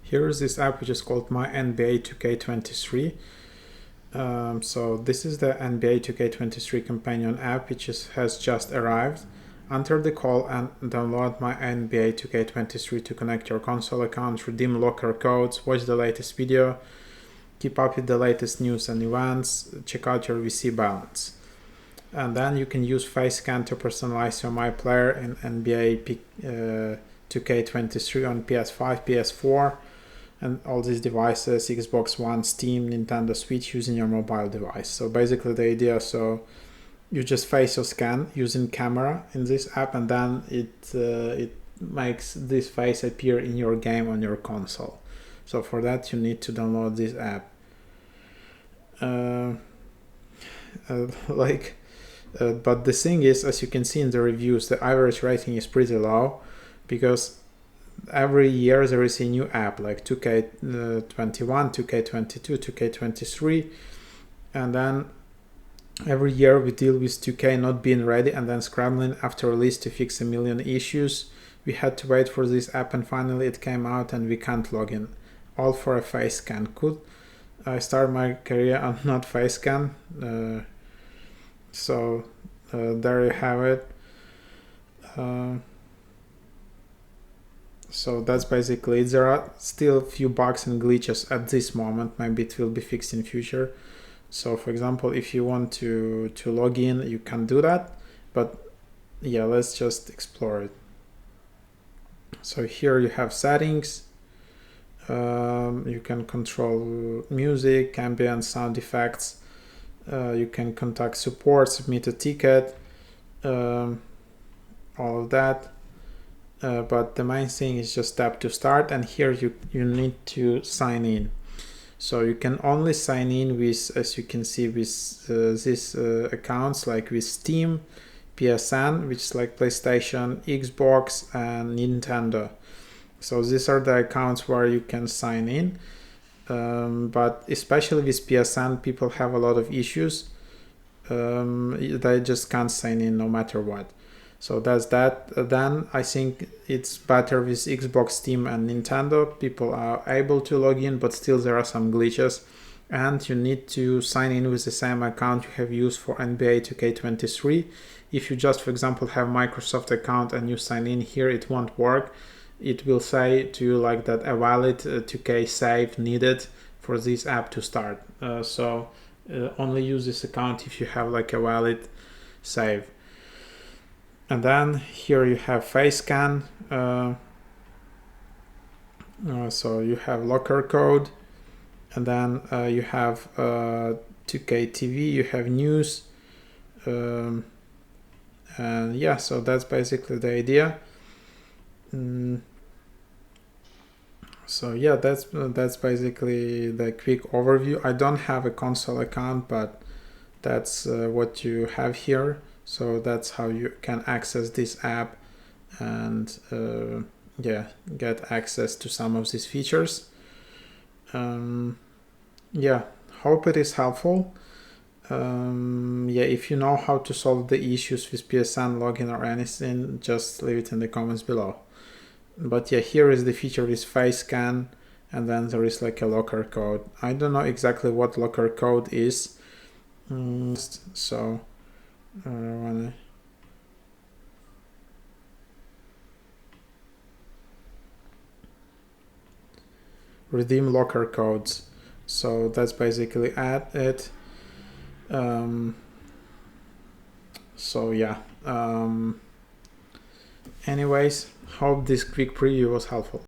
Here is this app which is called MyNBA 2K23. So this is the NBA 2K23 companion app which has just arrived. Enter the call and download MyNBA 2K23 to connect your console account, redeem locker codes, watch the latest video, keep up with the latest news and events, check out your VC balance. And then you can use face scan to personalize your My Player in NBA 2K23 on PS5, PS4, and all these devices, Xbox One, Steam, Nintendo Switch, using your mobile device. So basically the idea, so you just facial scan using camera in this app, and then it makes this face appear in your game on your console. So for that you need to download this app. But the thing is, as you can see in the reviews, the average rating is pretty low, because every year there is a new app like 2K21, 2K22, 2K23, and then every year we deal with 2K not being ready and then scrambling after release to fix a million issues. We had to wait for this app, and finally it came out and we can't log in. All for a face scan. Could I start my career on not face scan? So there you have it. So that's basically it. There are still a few bugs and glitches at this moment. Maybe it will be fixed in future. So for example, if you want to log in, you can do that. But yeah, let's just explore it. So here you have settings. You can control music, ambient sound effects. You can contact support, submit a ticket, all of that. But the main thing is just tap to start, and here you need to sign in. So you can only sign in with, as you can see, with these accounts, like with Steam, PSN, which is like PlayStation, Xbox, and Nintendo. So these are the accounts where you can sign in. But especially with PSN, people have a lot of issues. They just can't sign in no matter what. So that's that. Then I think it's better with Xbox, Steam, and Nintendo. People are able to log in, but still there are some glitches. And you need to sign in with the same account you have used for NBA 2K23. If you just, for example, have Microsoft account and you sign in here, it won't work. It will say to you like that a valid 2K save needed for this app to start. So only use this account if you have like a valid save. And then here you have face scan. So you have locker code, and then you have 2K TV, you have news. And yeah, so that's basically the idea. So yeah, that's basically the quick overview. I don't have a console account, but that's what you have here. So that's how you can access this app and yeah, get access to some of these features. Yeah, hope it is helpful. Yeah, if you know how to solve the issues with PSN login or anything, just leave it in the comments below. But yeah, here is the feature with face scan, and then there is like a locker code. I don't know exactly what locker code is. So redeem locker codes. So that's basically it. So yeah. Anyways, hope this quick preview was helpful.